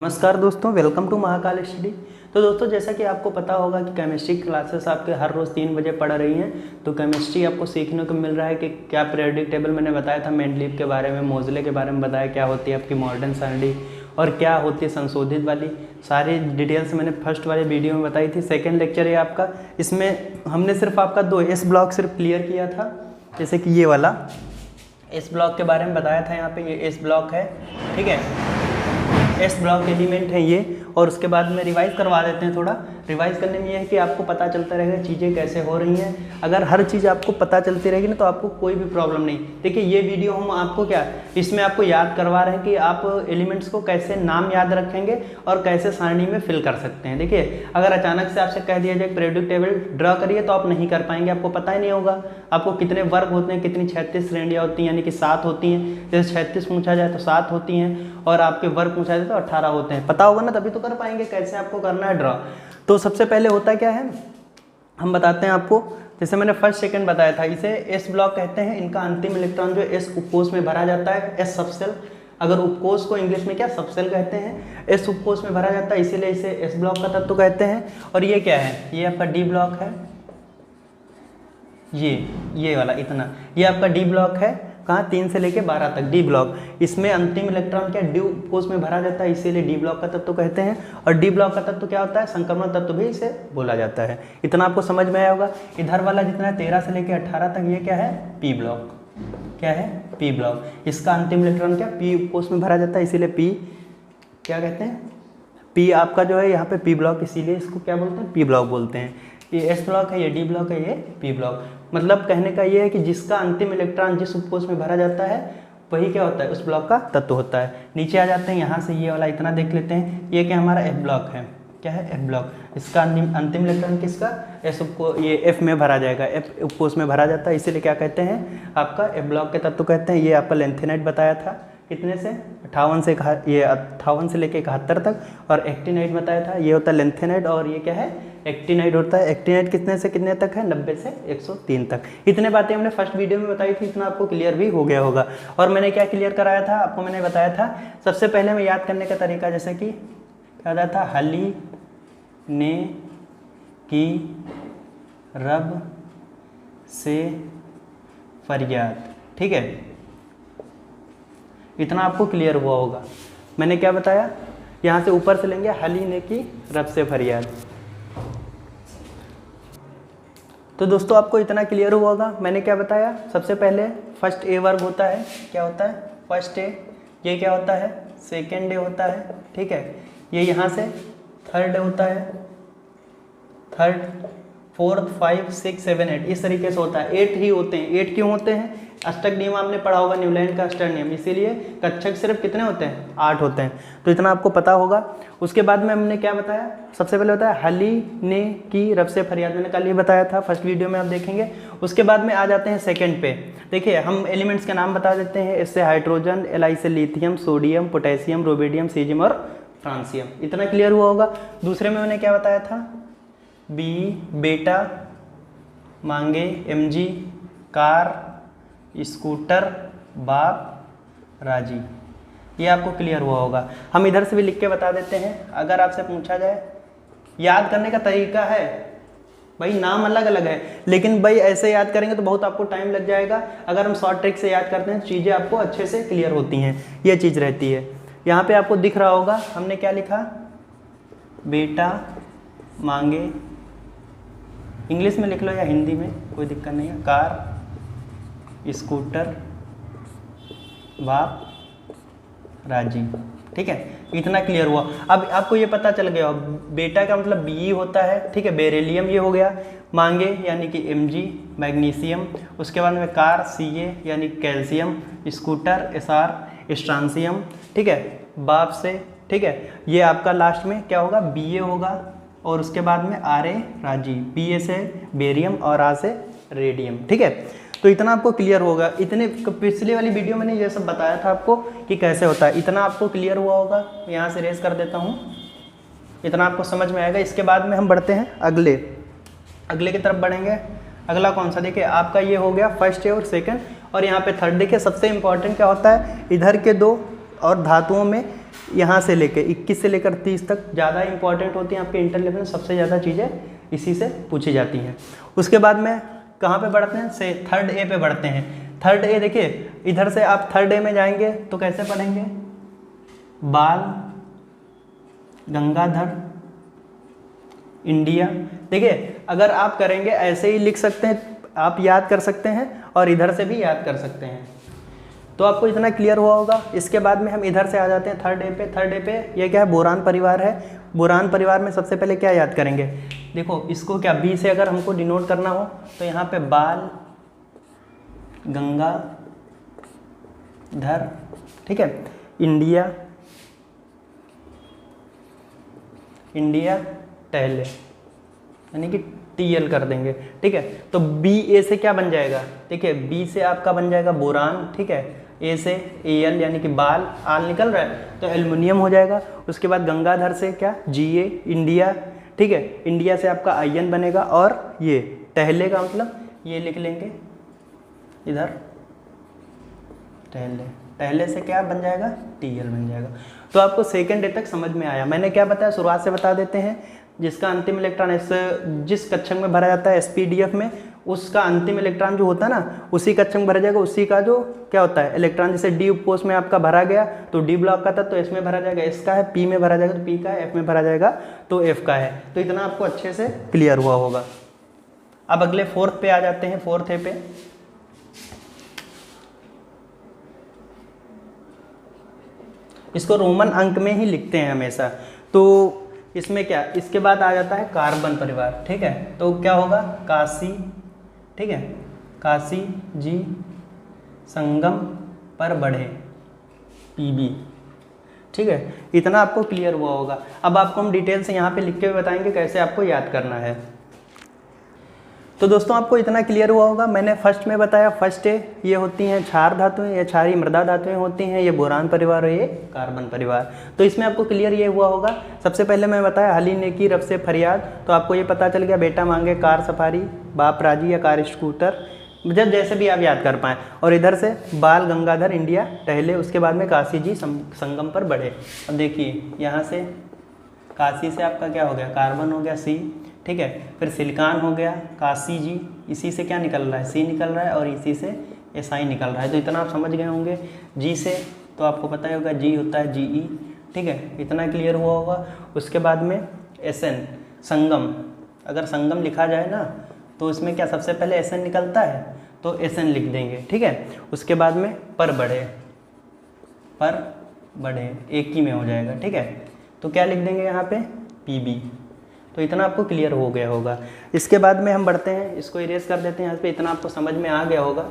नमस्कार दोस्तों, welcome to Mahakal study. तो दोस्तों, जैसा कि आपको पता होगा कि केमिस्ट्री क्लासेस आपके हर रोज़ 3 बजे पढ़ रही हैं। तो केमिस्ट्री आपको सीखने को मिल रहा है कि क्या पीरियोडिक टेबल मैंने बताया था, मेंडलीव के बारे में, मोज़ले के बारे में बताया क्या होती है आपकी मॉडर्न सारणी और क्या होती है संशोधित वाली, सारी डिटेल्स मैंने फर्स्ट वाले वीडियो में बताई थी। सेकेंड लेक्चर है आपका, इसमें हमने सिर्फ आपका 2 एस ब्लॉक सिर्फ क्लियर किया था। जैसे कि ये वाला एस ब्लॉक के बारे में बताया था, यहाँ पे ये एस ब्लॉक है, ठीक है, एस ब्लॉक एलिमेंट है ये। और उसके बाद में रिवाइज़ करवा देते हैं। थोड़ा रिवाइज़ करने में यह है कि आपको पता चलता रहेगा चीज़ें कैसे हो रही हैं। अगर हर चीज़ आपको पता चलती रहेगी ना तो आपको कोई भी प्रॉब्लम नहीं। देखिए, ये वीडियो हम आपको क्या इसमें आपको याद करवा रहे हैं कि आप एलिमेंट्स को कैसे नाम याद रखेंगे और कैसे सारणी में फिल कर सकते हैं। देखिए, अगर अचानक से आपसे कह दिया जाए पीरियोडिक टेबल ड्रा करिए तो आप नहीं कर पाएंगे, आपको पता ही नहीं होगा आपको कितने वर्ग होते हैं, कितनी 36 श्रेणियाँ होती हैं, यानी कि 7 होती हैं। जैसे 36 पूछा जाए तो 7 होती हैं और आपके वर्ग पूछा जाए तो 18 होते हैं। पता होगा ना, तभी तो कर पाएंगे कैसे आपको करना है ड्रा। तो सबसे पहले होता क्या है, हम बताते हैं आपको। जैसे मैंने फर्स्ट सेकंड बताया था, इसे एस ब्लॉक कहते हैं। इनका अंतिम इलेक्ट्रॉन जो एस उपकोष में भरा जाता है, एस सबसेल। अगर उपकोष को इंग्लिश में क्या सबसेल कहते हैं, एस उपकोष में भरा जाता है, इसीलिए इसे एस ब्लॉक का तत्व कहते हैं। और ये क्या है, ये आपका डी ब्लॉक है, ये वाला इतना, ये आपका डी ब्लॉक है। कहाँ, 3 से लेके 12 तक डी ब्लॉक। इसमें अंतिम इलेक्ट्रॉन क्या डी उपकोष में भरा जाता है, इसीलिए डी ब्लॉक का तत्व कहते हैं। और डी ब्लॉक का तत्व क्या होता है, संक्रमण तत्व भी इसे बोला जाता है। इतना आपको समझ में आया होगा। इधर वाला जितना है 13 से लेके 18 तक, ये क्या है, पी ब्लॉक। क्या है, पी ब्लॉक। इसका अंतिम इलेक्ट्रॉन क्या पी उपकोष में भरा जाता है, इसीलिए पी क्या कहते हैं, पी आपका जो है यहाँ पे पी ब्लॉक, इसीलिए इसको क्या बोलते हैं, पी ब्लॉक बोलते हैं। ये एस ब्लॉक है, ये डी ब्लॉक है, ये पी ब्लॉक। मतलब कहने का ये है कि जिसका अंतिम इलेक्ट्रॉन जिस उपकोष में भरा जाता है वही क्या होता है, उस ब्लॉक का तत्व होता है। नीचे आ जाते हैं, यहाँ से ये वाला इतना देख लेते हैं। ये क्या हमारा एफ ब्लॉक है, क्या है, एफ ब्लॉक। इसका अंतिम इलेक्ट्रॉन किसका, एस उपको ये एफ में भरा जाएगा, एफ उपकोष में भरा जाता है, इसीलिए क्या कहते हैं, आपका एफ ब्लॉक के तत्व कहते हैं। ये आपका लेंथेनाइट बताया था, कितने से 58 से ये 58 से लेके 71 तक। और एक्टिनाइट बताया था, ये होता है लेंथेनाइट। और ये क्या है, एक्टिनाइट होता है। एक्टिनाइट कितने से कितने तक है, 90 से 103 तक। इतने बातें हमने फर्स्ट वीडियो में बताई थी, इतना आपको क्लियर भी हो गया होगा। और मैंने क्या क्लियर कराया था आपको, मैंने बताया था सबसे पहले में याद करने का तरीका, जैसे कि क्या था, हली ने की रब से फरियाद, ठीक है। इतना आपको क्लियर हुआ होगा। मैंने क्या बताया, यहाँ से ऊपर से लेंगे, हली ने की रब से फरियाद। तो दोस्तों, आपको इतना क्लियर हुआ होगा। मैंने क्या बताया, सबसे पहले फर्स्ट ए वर्ग होता है, क्या होता है, फर्स्ट ए। ये क्या होता है, सेकेंड ए होता है, ठीक है। ये यहाँ से थर्ड ए होता है, थर्ड, फोर्थ, 5, 6, 7, 8, इस तरीके से होता है। 8 ही होते हैं। 8 क्यों होते हैं, अष्टक नियम आपने पढ़ा होगा, न्यूलैंड का अष्टक नियम, इसीलिए कक्षक सिर्फ कितने होते हैं, 8 होते हैं। तो इतना आपको पता होगा। उसके बाद में हमने क्या बताया, सबसे पहले होता है हली ने की रब से फरियाद, मैंने कल ही बताया था, फर्स्ट वीडियो में आप देखेंगे। उसके बाद में आ जाते हैं सेकंड पे। देखिए, हम एलिमेंट्स के नाम बता देते हैं, इससे हाइड्रोजन, Li से लिथियम, सोडियम, पोटेशियम, रोबेडियम, सीजियम और फ्रांसियम। इतना क्लियर हुआ होगा। दूसरे में मैंने क्या बताया था, बी बेटा, मांगे, mg कार, स्कूटर, बाप, राजी। ये आपको क्लियर हुआ होगा। हम इधर से भी लिख के बता देते हैं। अगर आपसे पूछा जाए, याद करने का तरीका है भाई, नाम अलग अलग है, लेकिन भाई ऐसे याद करेंगे तो बहुत आपको टाइम लग जाएगा। अगर हम शॉर्ट ट्रिक से याद करते हैं, चीज़ें आपको अच्छे से क्लियर होती हैं, ये चीज़ रहती है। यहाँ पे आपको दिख रहा होगा, हमने क्या लिखा, बेटा मांगे, इंग्लिश में लिख लो या हिंदी में, कोई दिक्कत नहीं है, कार, स्कूटर, बाप, राजी, ठीक है। इतना क्लियर हुआ। अब आपको ये पता चल गया, बेटा का मतलब बी होता है, ठीक है, बेरिलियम ये हो गया। मांगे यानी कि mg मैग्नीशियम। उसके बाद में कार, Ca यानी कैल्शियम, स्कूटर, Sr स्ट्रांसियम, ठीक है, बाप से, ठीक है। ये आपका लास्ट में क्या होगा, Ba होगा। और उसके बाद में Ra राजी, Ba से बेरियम और A से रेडियम, ठीक है। तो इतना आपको क्लियर होगा। इतने पिछली वाली वीडियो में ये सब बताया था आपको कि कैसे होता है, इतना आपको क्लियर हुआ होगा। यहाँ से रेस कर देता हूँ, इतना आपको समझ में आएगा। इसके बाद में हम बढ़ते हैं अगले की तरफ बढ़ेंगे। अगला कौन सा, देखिए आपका ये हो गया फर्स्ट ए और सेकंड, और यहाँ पे थर्ड। देखिए सबसे इंपॉर्टेंट क्या होता है, इधर के 2 और धातुओं में यहाँ से लेके 21 से लेकर 30 तक ज़्यादा इंपॉर्टेंट होती हैं आपके इंटर लेवल में, सबसे ज़्यादा चीज़ें इसी से पूछी जाती हैं। उसके बाद में कहाँ पे बढ़ते हैं, से थर्ड ए पे बढ़ते हैं। थर्ड ए देखिए, इधर से आप थर्ड ए में जाएंगे तो कैसे पढ़ेंगे, बाल गंगाधर इंडिया। देखिए अगर आप करेंगे ऐसे ही लिख सकते हैं, आप याद कर सकते हैं और इधर से भी याद कर सकते हैं, तो आपको इतना क्लियर हुआ होगा। इसके बाद में हम इधर से आ जाते हैं थर्ड ए पे। थर्ड ए पे ये क्या है, बोरान परिवार है। बोरान परिवार में सबसे पहले क्या याद करेंगे, देखो इसको क्या बी से अगर हमको डिनोट करना हो तो यहाँ पे बाल गंगाधर, ठीक है, इंडिया, इंडिया टहले, यानी कि TL कर देंगे, ठीक है। तो बी ए से क्या बन जाएगा, देखिए बी से आपका बन जाएगा बोरान, ठीक है, ए से AL यानी कि बाल, आल निकल रहा है तो एल्युमिनियम हो जाएगा। उसके बाद गंगाधर से क्या, GA इंडिया, ठीक है, इंडिया से आपका IN बनेगा, और ये टहले का मतलब ये लिख लेंगे इधर, टहले, टहले से क्या बन जाएगा, TL बन जाएगा। तो आपको सेकेंड डे तक समझ में आया। मैंने क्या बताया, शुरुआत से बता देते हैं, जिसका अंतिम इलेक्ट्रॉन जिस कक्षक में भरा जाता है SPDF में, उसका अंतिम इलेक्ट्रॉन जो होता है ना उसी कक्षक में भरा जाएगा, उसी का जो क्या होता है इलेक्ट्रॉन, जैसे D उपकोष में आपका भरा गया तो D ब्लॉक का था तो S में भरा जाएगा, S का है, P में भरा जाएगा तो P का है, F में भरा जाएगा तो F का है। तो इतना आपको अच्छे से क्लियर हुआ होगा। अब अगले फोर्थ पे आ जाते हैं। फोर्थ ए पे इसको रोमन अंक में ही लिखते हैं हमेशा। तो इसमें क्या, इसके बाद आ जाता है कार्बन परिवार, ठीक है। तो क्या होगा, काशी, ठीक है, काशी जी संगम पर बढ़े, PB, ठीक है। इतना आपको क्लियर हुआ होगा। अब आपको हम डिटेल से यहाँ पे लिख के बताएंगे कैसे आपको याद करना है। तो दोस्तों आपको इतना क्लियर हुआ होगा। मैंने फर्स्ट में बताया, फर्स्ट ये होती हैं क्षार धातुएं, ये क्षारीय मृदा धातुएं होती हैं, ये बोरान परिवार और ये कार्बन परिवार। तो इसमें आपको क्लियर ये हुआ होगा। सबसे पहले मैं बताया हली ने की रब से फरियाद, तो आपको ये पता चल गया, बेटा मांगे कार सफारी, बाप राजी या कार स्कूटर, जब जैसे भी आप याद कर पाएँ। और इधर से बाल गंगाधर इंडिया टहले, उसके बाद में काशी जी संगम पर बढ़े। अब देखिए यहाँ से काशी से आपका क्या हो गया, कार्बन हो गया C, ठीक है। फिर सिलिकॉन हो गया, काशी जी, इसी से क्या निकल रहा है, C निकल रहा है, और इसी से SI निकल रहा है। तो इतना आप समझ गए होंगे। G से तो आपको पता ही होगा, G होता है GE, ठीक है, इतना क्लियर हुआ होगा। उसके बाद में SN संगम, अगर संगम लिखा जाए ना तो इसमें क्या सबसे पहले SN निकलता है, तो SN लिख देंगे, ठीक है। उसके बाद में पर बढ़े, पर बढ़े एक ही में हो जाएगा, ठीक है। तो क्या लिख देंगे यहाँ पे, PB। तो इतना आपको क्लियर हो गया होगा। इसके बाद में हम बढ़ते हैं, इसको इरेज कर देते हैं यहाँ पे। इतना आपको समझ में आ गया होगा।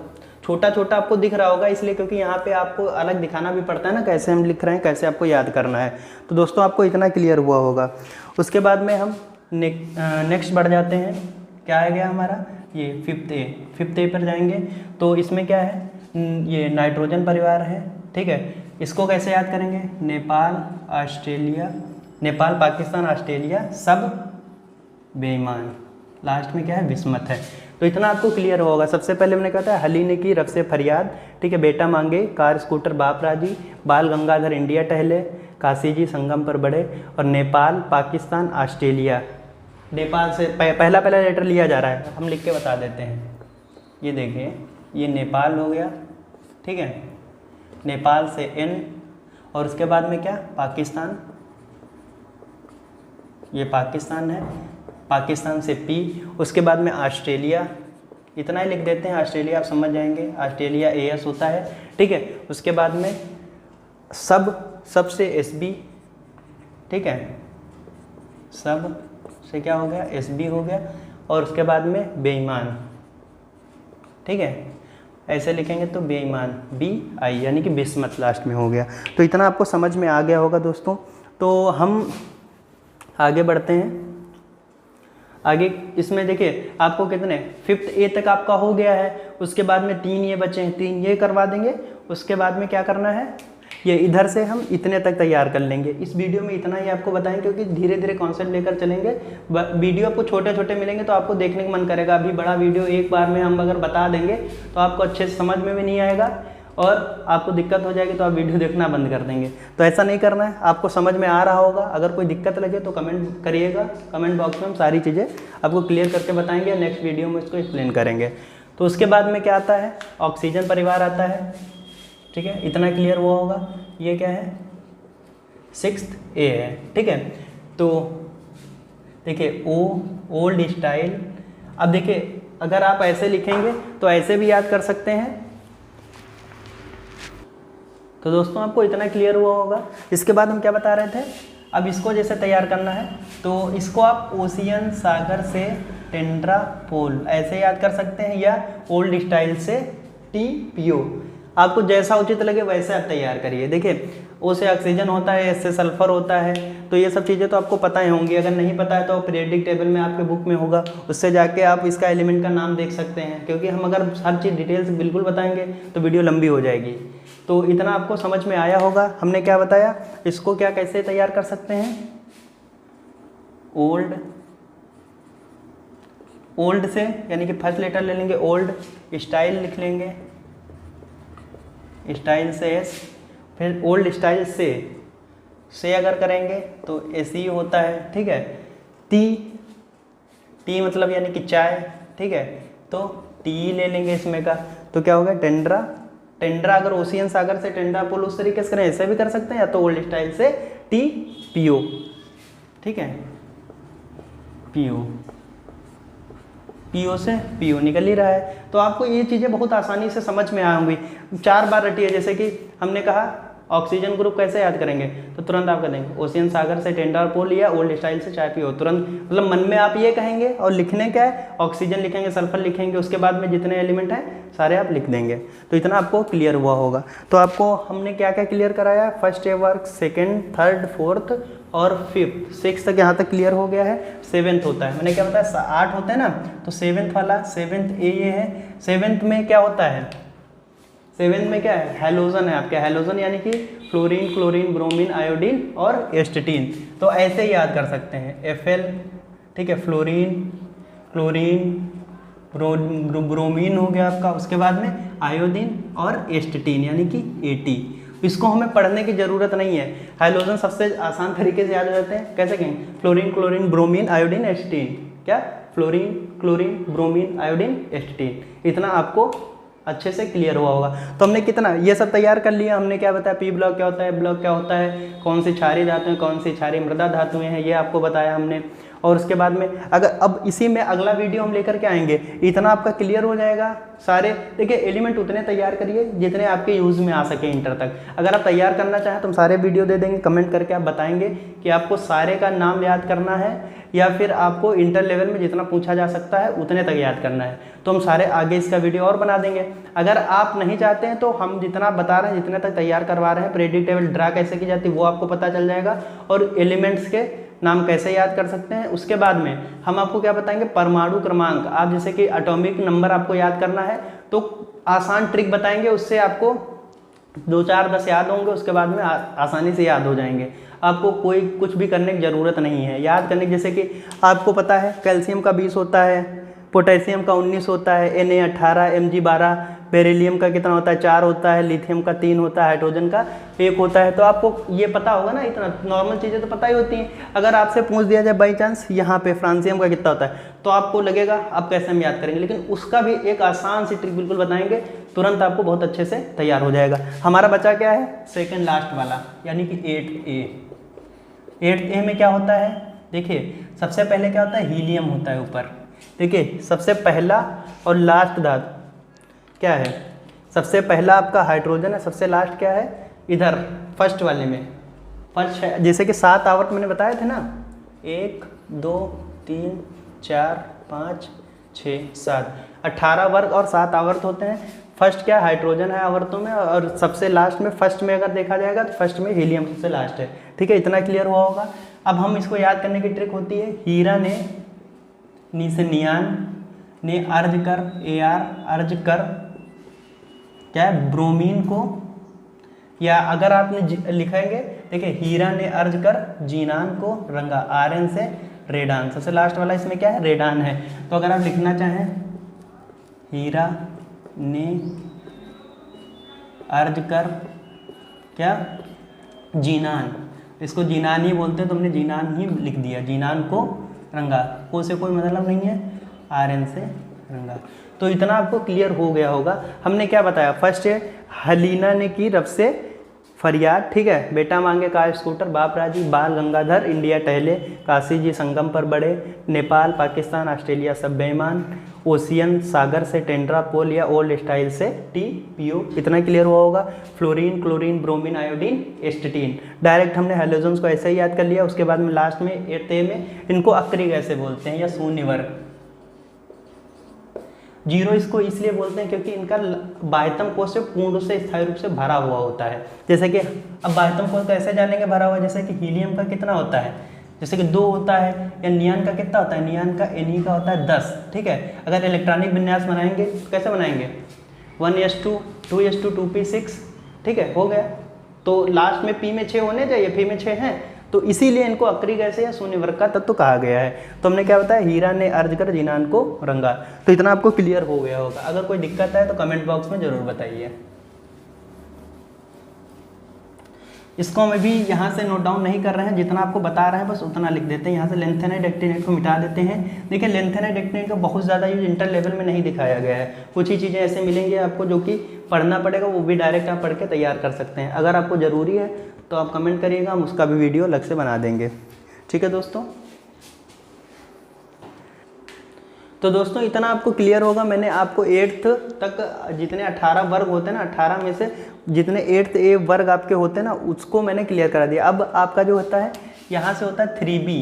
छोटा छोटा आपको दिख रहा होगा इसलिए क्योंकि यहाँ पे आपको अलग दिखाना भी पड़ता है ना, कैसे हम लिख रहे हैं, कैसे आपको याद करना है। तो दोस्तों आपको इतना क्लियर हुआ होगा। उसके बाद में हम नेक्स्ट बढ़ जाते हैं। क्या आ गया हमारा, ये फिफ्थ ए पर जाएंगे। तो इसमें क्या है, ये नाइट्रोजन परिवार है, ठीक है। इसको कैसे याद करेंगे, नेपाल ऑस्ट्रेलिया, नेपाल पाकिस्तान ऑस्ट्रेलिया सब बेईमान, लास्ट में क्या है, विस्मत है। तो इतना आपको क्लियर होगा। सबसे पहले मैंने कहा था हली ने की रब से फरियाद, ठीक है, बेटा मांगे कार स्कूटर बाप राजी, बाल गंगाधर इंडिया टहले, काशी जी संगम पर बढ़े, और नेपाल पाकिस्तान ऑस्ट्रेलिया। नेपाल से पहला लेटर लिया जा रहा है, हम लिख के बता देते हैं। ये देखिए, ये नेपाल हो गया, ठीक है, नेपाल से N, और उसके बाद में क्या, पाकिस्तान, ये पाकिस्तान है, पाकिस्तान से P, उसके बाद में ऑस्ट्रेलिया, इतना ही लिख देते हैं, ऑस्ट्रेलिया आप समझ जाएंगे, ऑस्ट्रेलिया AS होता है, ठीक है। उसके बाद में सब से SB, ठीक है, सब से क्या हो गया, SB हो गया, और उसके बाद में बेईमान, ठीक है, ऐसे लिखेंगे तो बेईमान BI यानी कि बिस्मत लास्ट में हो गया। तो इतना आपको समझ में आ गया होगा दोस्तों। तो हम आगे बढ़ते हैं। आगे इसमें देखिए आपको कितने, फिफ्थ ए तक आपका हो गया है। उसके बाद में 3 ये बचे हैं, 3 ये करवा देंगे। उसके बाद में क्या करना है, ये इधर से हम इतने तक तैयार कर लेंगे। इस वीडियो में इतना ही आपको बताएंगे क्योंकि धीरे धीरे कॉन्सेप्ट लेकर चलेंगे। वीडियो आपको छोटे छोटे मिलेंगे तो आपको देखने का मन करेगा। अभी बड़ा वीडियो एक बार में हम अगर बता देंगे तो आपको अच्छे से समझ में भी नहीं आएगा और आपको दिक्कत हो जाएगी तो आप वीडियो देखना बंद कर देंगे। तो ऐसा नहीं करना है, आपको समझ में आ रहा होगा। अगर कोई दिक्कत लगे तो कमेंट करिएगा, कमेंट बॉक्स में हम सारी चीज़ें आपको क्लियर करके बताएंगे, नेक्स्ट वीडियो में इसको एक्सप्लेन करेंगे। तो उसके बाद में क्या आता है, ऑक्सीजन परिवार आता है, ठीक है, इतना क्लियर हुआ होगा। ये क्या है, 6th A है, ठीक है। तो देखिए ओल्ड स्टाइल, अब देखिए अगर आप ऐसे लिखेंगे तो ऐसे भी याद कर सकते हैं। तो दोस्तों आपको इतना क्लियर हुआ होगा। इसके बाद हम क्या बता रहे थे, अब इसको जैसे तैयार करना है तो इसको आप ओशियन सागर से टेट्रापोल ऐसे याद कर सकते हैं, या ओल्ड स्टाइल से TPO, आपको जैसा उचित लगे वैसे आप तैयार करिए। देखिए ओ से ऑक्सीजन होता है, एस से सल्फर होता है, तो ये सब चीज़ें तो आपको पता ही होंगी। अगर नहीं पता है तो पीरियोडिक टेबल में आपके बुक में होगा, उससे जाके आप इसका एलिमेंट का नाम देख सकते हैं, क्योंकि हम अगर हर चीज़ डिटेल से बिल्कुल बताएंगे तो वीडियो लंबी हो जाएगी। तो इतना आपको समझ में आया होगा। हमने क्या बताया, इसको क्या कैसे तैयार कर सकते हैं, ओल्ड से, यानी कि फर्स्ट लेटर ले लेंगे ओल्ड, स्टाइल लिख लेंगे, स्टाइल से एस, फिर ओल्ड स्टाइल से अगर करेंगे तो SE होता है, ठीक है। टी मतलब यानी कि चाय, ठीक है, तो टी ले लेंगे इसमें का, तो क्या होगा टेंड्रा अगर ओशियन सागर से टेट्रापोल उस तरीके से करें ऐसे भी कर सकते हैं, या तो ओल्ड स्टाइल से TPO, ठीक है, PO से PO निकल ही रहा है। तो आपको ये चीज़ें बहुत आसानी से समझ में आएंगी। 4 बार रटिए, जैसे कि हमने कहा ऑक्सीजन ग्रुप कैसे याद करेंगे, तो तुरंत आप करेंगे ओशियन सागर से टेट्रापोल या ओल्ड स्टाइल से चाय पियो, तुरंत मतलब मन में आप ये कहेंगे और लिखने क्या है, ऑक्सीजन लिखेंगे, सल्फर लिखेंगे, उसके बाद में जितने एलिमेंट हैं सारे आप लिख देंगे। तो इतना आपको क्लियर हुआ होगा। तो आपको हमने क्या क्या क्लियर कराया, first A work, second, third, fourth और 5th, 6th तक यहाँ तक क्लियर हो गया है। 7th होता है, मैंने क्या बताया 8 होते हैं ना, तो 7th वाला 7th A ये है। 7th में क्या होता है, 7th में क्या है, हैलोजन है आपके, हैलोजन यानी कि फ्लोरीन, क्लोरीन, ब्रोमीन, आयोडीन और एस्टेटीन। तो ऐसे ही याद कर सकते हैं, Fl, ठीक है, फ्लोरीन, क्लोरीन, ब्रोमीन हो गया आपका, उसके बाद में आयोडीन और एस्टेटीन यानी कि AT। इसको हमें पढ़ने की ज़रूरत नहीं है, हाइड्रोजन सबसे आसान तरीके से याद हो जाते हैं। कैसे कहेंगे, फ्लोरीन, क्लोरीन, ब्रोमीन, आयोडीन, एस्टेटीन, क्या फ्लोरीन, क्लोरीन, ब्रोमीन, आयोडीन, एस्टेटीन, इतना आपको अच्छे से क्लियर हुआ होगा। तो हमने कितना ये सब तैयार कर लिया। हमने क्या बताया, P ब्लॉक क्या होता है, ब्लॉक क्या होता है, कौन सी क्षारीय धातुएं, कौन सी क्षारीय मृदा धातुएं हैं, ये आपको बताया हमने। और उसके बाद में अगर अब इसी में अगला वीडियो हम लेकर के आएंगे, इतना आपका क्लियर हो जाएगा सारे। देखिए एलिमेंट उतने तैयार करिए जितने आपके यूज़ में आ सके इंटर तक। अगर आप तैयार करना चाहें तो हम सारे वीडियो दे देंगे, कमेंट करके आप बताएंगे कि आपको सारे का नाम याद करना है या फिर आपको इंटर लेवल में जितना पूछा जा सकता है उतने तक याद करना है। तो हम सारे आगे इसका वीडियो और बना देंगे। अगर आप नहीं चाहते हैं तो हम जितना बता रहे हैं, जितने तक तैयार करवा रहे हैं, पीरियोडिक टेबल ड्रा कैसे की जाती है वो आपको पता चल जाएगा, और एलिमेंट्स के नाम कैसे याद कर सकते हैं। उसके बाद में हम आपको क्या बताएंगे, परमाणु क्रमांक। आप जैसे कि एटॉमिक नंबर आपको याद करना है तो आसान ट्रिक बताएंगे, उससे आपको 2, 4, 10 याद होंगे, उसके बाद में आसानी से याद हो जाएंगे। आपको कोई कुछ भी करने की ज़रूरत नहीं है याद करने की। जैसे कि आपको पता है कैल्शियम का 20 होता है, पोटेशियम का 19 होता है, Na 18, Mg 12, बेरिलियम का कितना होता है 4 होता है, लिथियम का 3 होता है, हाइड्रोजन का 1 होता है। तो आपको ये पता होगा ना, इतना नॉर्मल चीज़ें तो पता ही होती हैं। अगर आपसे पूछ दिया जाए बाई चांस यहाँ पे फ्रांसियम का कितना होता है, तो आपको लगेगा अब कैसे हम याद करेंगे, लेकिन उसका भी एक आसान सी ट्रिक बिल्कुल बताएंगे, तुरंत आपको बहुत अच्छे से तैयार हो जाएगा। हमारा बचा क्या है, सेकेंड लास्ट वाला यानी कि 8A में क्या होता है, देखिए सबसे पहले क्या होता है, हीलियम होता है ऊपर। देखिए सबसे पहला और लास्ट धातु क्या है, सबसे पहला आपका हाइड्रोजन है, सबसे लास्ट क्या है, इधर फर्स्ट वाले में फर्स्ट है। जैसे कि 7 आवर्त मैंने बताए थे ना, 1, 2, 3, 4, 5, 6, 7, 18 वर्ग और 7 आवर्त होते हैं। फर्स्ट क्या हाइड्रोजन है आवर्तों में, और सबसे लास्ट में फर्स्ट में अगर देखा जाएगा तो फर्स्ट में हीलियम सबसे लास्ट है। ठीक है, इतना क्लियर हुआ होगा। अब हम इसको याद करने की ट्रिक होती है, हीरा ने नी से नियान ने अर्ज कर, AR अर्ज कर क्या है, ब्रोमीन को, या अगर आपने लिखेंगे, देखिए हीरा ने अर्ज कर जीनान को रंगा, RN से रेडान, सबसे लास्ट वाला इसमें क्या है, रेडान है। तो अगर आप लिखना चाहें हीरा ने अर्ज कर क्या जीनान, इसको जीनान ही बोलते हैं तो हमने जीनान ही लिख दिया, जीनान को रंगा, को से कोई मतलब नहीं है, आर-एन से रंगा। तो इतना आपको क्लियर हो गया होगा। हमने क्या बताया, फर्स्ट है हलीना ने की रब से फरियाद, ठीक है, बेटा मांगे कार स्कूटर, बाप राजी, बाल गंगाधर, इंडिया टहले, काशी जी संगम पर बढ़े, नेपाल पाकिस्तान ऑस्ट्रेलिया सब बेईमान, ओशियन सागर से टेंड्रा पोल या ओल्ड स्टाइल से टी पीओ, इतना क्लियर हुआ होगा। Fluorine chlorine bromine iodine एस्टेटीन, direct हमने हेलोजन्स को ऐसे ही याद कर लिया। उसके बाद में लास्ट में एते में इनको अक्रिय ऐसे बोलते हैं या शून्यवर्ग। जीरो इसको इसलिए बोलते हैं क्योंकि इनका बाह्यतम कोश से पूर्ण रूप से स्थायी रूप से भरा हुआ होता है। जैसे कि अब बाह्यतम कोश कैसे जानेंगे भरा हुआ, जैसे कि हीलियम का कितना होता है, जैसे कि 2 होता है, या नियान का कितना होता है, नियान का Ne का होता है 10, ठीक है। अगर इलेक्ट्रॉनिक विन्यास बनाएंगे तो कैसे बनाएंगे, 1s2 2s2 2p6, ठीक है, हो गया। तो लास्ट में P में 6 होने चाहिए, P में 6 हैं, तो इसीलिए इनको अक्रिय गैस या शून्य वर्ग का तत्व कहा गया है। तो हमने क्या बताया, हीरा ने अर्ज कर जीनान को रंगा। तो इतना आपको क्लियर हो गया होगा। अगर कोई दिक्कत है तो कमेंट बॉक्स में जरूर बताइए। इसको हम अभी यहाँ से नोट डाउन नहीं कर रहे हैं, जितना आपको बता रहे हैं बस उतना लिख देते हैं। यहाँ से लेंथेनाइड एक्टिनेट को मिटा देते हैं। देखिए लेंथेनाइड एक्टिनेट का बहुत ज़्यादा यूज इंटर लेवल में नहीं दिखाया गया है। कुछ ही चीज़ें ऐसे मिलेंगी आपको जो कि पढ़ना पड़ेगा, वो भी डायरेक्ट आप पढ़ के तैयार कर सकते हैं। अगर आपको ज़रूरी है तो आप कमेंट करिएगा, हम उसका भी वीडियो अलग से बना देंगे। ठीक है दोस्तों, तो दोस्तों इतना आपको क्लियर होगा। मैंने आपको 8th तक जितने 18 वर्ग होते हैं ना, 18 में से जितने 8th ए वर्ग आपके होते हैं ना, उसको मैंने क्लियर करा दिया। अब आपका जो होता है यहाँ से होता है 3B।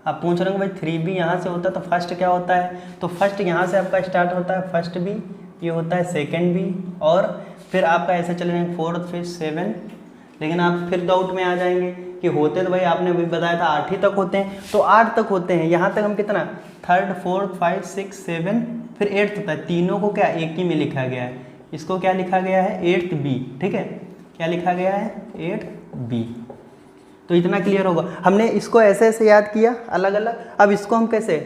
आप पूछ रहे हो भाई 3B यहाँ से होता है तो फर्स्ट क्या होता है, तो फर्स्ट यहाँ से आपका स्टार्ट होता है, फर्स्ट B, ये होता है सेकेंड B, और फिर आपका ऐसे चले जाएंगे 4th, 5th, 7th। लेकिन आप फिर डाउट में आ जाएंगे कि होते तो भाई आपने अभी बताया था 8 ही तक होते हैं, तो 8 तक होते हैं। यहाँ तक हम कितना 3rd, 4th, 5th, 6th, 7th, फिर 8th होता है। तीनों को क्या एक ही में लिखा गया है, इसको क्या लिखा गया है 8th B, ठीक है, क्या लिखा गया है 8th B। तो इतना क्लियर होगा। हमने इसको ऐसे ऐसे याद किया अलग अलग। अब इसको हम कैसे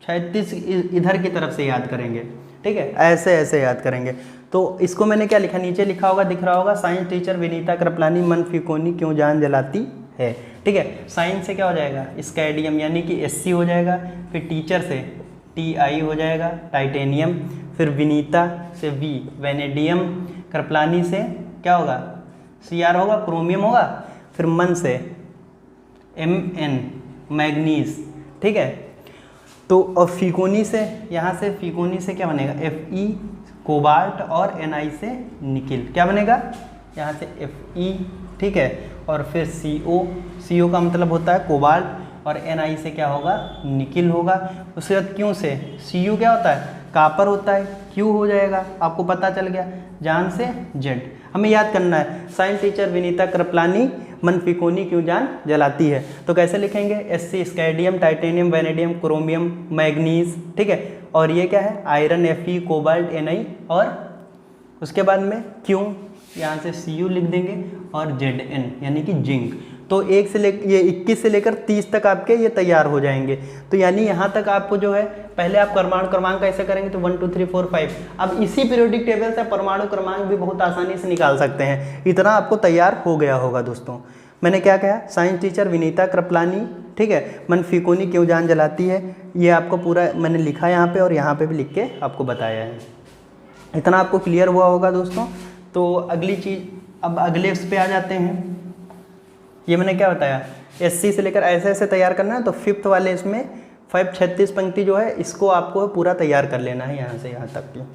36 इधर की तरफ से याद करेंगे, ठीक है, ऐसे ऐसे याद करेंगे। तो इसको मैंने क्या लिखा, नीचे लिखा होगा, दिख रहा होगा, साइंस टीचर विनीता कृपलानी मन फीकोनी क्यों जान जलाती है, ठीक है। साइंस से क्या हो जाएगा, स्कैडियम यानी कि SC हो जाएगा, फिर टीचर से TI हो जाएगा, टाइटेनियम, फिर विनीता से V, वेनेडियम, कृपलानी से क्या होगा CR होगा, क्रोमियम होगा, फिर मन से MN, मैग्नीज, ठीक है। तो और फीकोनी से, यहाँ से फीकोनी से क्या बनेगा Fe, कोबाल्ट, और Ni से निकिल, क्या बनेगा यहाँ से Fe, ठीक है, और फिर CO का मतलब होता है कोबाल्ट, और Ni से क्या होगा निकिल होगा। उसके बाद क्यों से Cu क्या होता है कापर होता है, Q हो जाएगा, आपको पता चल गया। जान से Z, हमें याद करना है, साइंस टीचर विनीता कृपलानी मन फीकोनी क्यों जान जलाती है। तो कैसे लिखेंगे SC, scandium, titanium, vanadium, chromium, manganese, ठीक है, और ये क्या है आयरन, Fe, कोबाल्ट, Ni, और उसके बाद में क्यों यहाँ से Cu लिख देंगे, और Zn यानी कि जिंक। तो 1 से ये 21 से लेकर 30 तक आपके ये तैयार हो जाएंगे। तो यानी यहाँ तक आपको जो है, पहले आप परमाणु क्रमांक कैसे करेंगे, तो 1 2 3 4 5। अब इसी पीरियोडिक टेबल से परमाणु क्रमांक भी बहुत आसानी से निकाल सकते हैं। इतना आपको तैयार हो गया होगा दोस्तों। मैंने क्या कहा, साइंस टीचर विनीता कृपलानी, ठीक है, मन फीकोनी क्यों जान जलाती है, ये आपको पूरा मैंने लिखा यहाँ पे और यहाँ पे भी लिख के आपको बताया है। इतना आपको क्लियर हुआ होगा दोस्तों। तो अगली चीज़, अब अगले उस पर आ जाते हैं। ये मैंने क्या बताया, SC से लेकर ऐसे ऐसे तैयार करना है। तो 5th वाले इसमें 36 पंक्ति जो है, इसको आपको पूरा तैयार कर लेना है यहाँ से यहाँ तक की,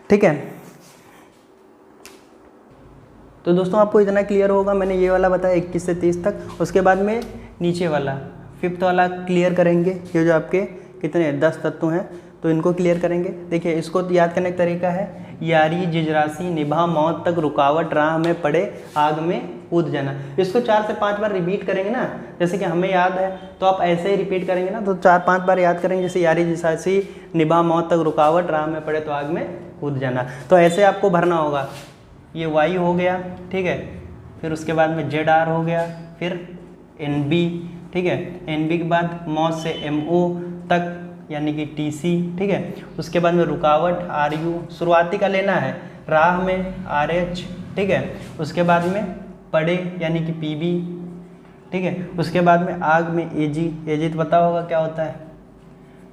ठीक है। तो दोस्तों आपको इतना क्लियर होगा। मैंने ये वाला बताया 21 से 30 तक। उसके बाद में नीचे वाला 5th वाला क्लियर करेंगे। ये जो आपके कितने 10 तत्व हैं, तो इनको क्लियर करेंगे। देखिए इसको याद करने का तरीका है, यारी जिजरासी निभा मौत तक रुकावट राह में पड़े आग में कूद जाना। इसको 4 से 5 बार रिपीट करेंगे ना, जैसे कि हमें याद है तो आप ऐसे ही रिपीट करेंगे ना, तो 4-5 बार याद करेंगे। जैसे यारी जिजरासी निभा मौत तक रुकावट राह में पड़े तो आग में कूद जाना। तो ऐसे आपको भरना होगा। ये Y हो गया, ठीक है, फिर उसके बाद में ZR हो गया, फिर NB, ठीक है, NB के बाद मौत से MO तक यानी कि TC, ठीक है। उसके बाद में रुकावट RU, शुरुआती का लेना है, राह में RH, ठीक है। उसके बाद में पड़े यानी कि PB, ठीक है। उसके बाद में आग में AG तो पता होगा क्या होता है,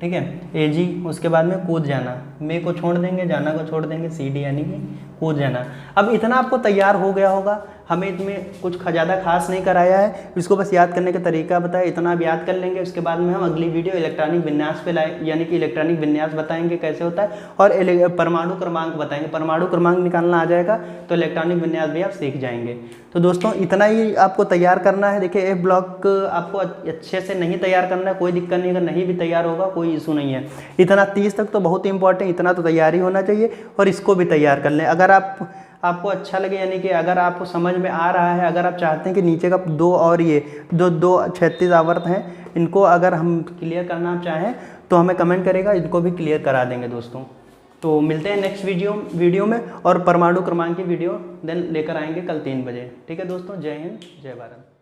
ठीक है, AG। उसके बाद में कूद जाना, में को छोड़ देंगे, जाना को छोड़ देंगे, CD यानी कि कूद जाना। अब इतना आपको तैयार हो गया होगा, हमें इसमें कुछ ज़्यादा खास नहीं कराया है, इसको बस याद करने का तरीका बताया, इतना आप याद कर लेंगे। उसके बाद में हम अगली वीडियो इलेक्ट्रॉनिक विन्यास पे लाए, यानी कि इलेक्ट्रॉनिक विन्यास बताएंगे कैसे होता है, और परमाणु क्रमांक बताएंगे। परमाणु क्रमांक निकालना आ जाएगा तो इलेक्ट्रॉनिक विन्यास भी आप सीख जाएंगे। तो दोस्तों इतना ही आपको तैयार करना है। देखिए F ब्लॉक आपको अच्छे से नहीं तैयार करना है, कोई दिक्कत नहीं, अगर नहीं भी तैयार होगा कोई इशू नहीं है। इतना 30 तक तो बहुत इंपॉर्टेंट, इतना तो तैयारी होना चाहिए, और इसको भी तैयार कर लें। अगर आपको अच्छा लगे, यानी कि अगर आपको समझ में आ रहा है, अगर आप चाहते हैं कि नीचे का 2 और ये दो 36 आवर्त हैं, इनको अगर हम क्लियर करना चाहें तो हमें कमेंट करेगा, इनको भी क्लियर करा देंगे दोस्तों। तो मिलते हैं नेक्स्ट वीडियो में, और परमाणु क्रमांक की वीडियो देन लेकर आएंगे कल 3 बजे। ठीक है दोस्तों, जय हिंद, जय भारत।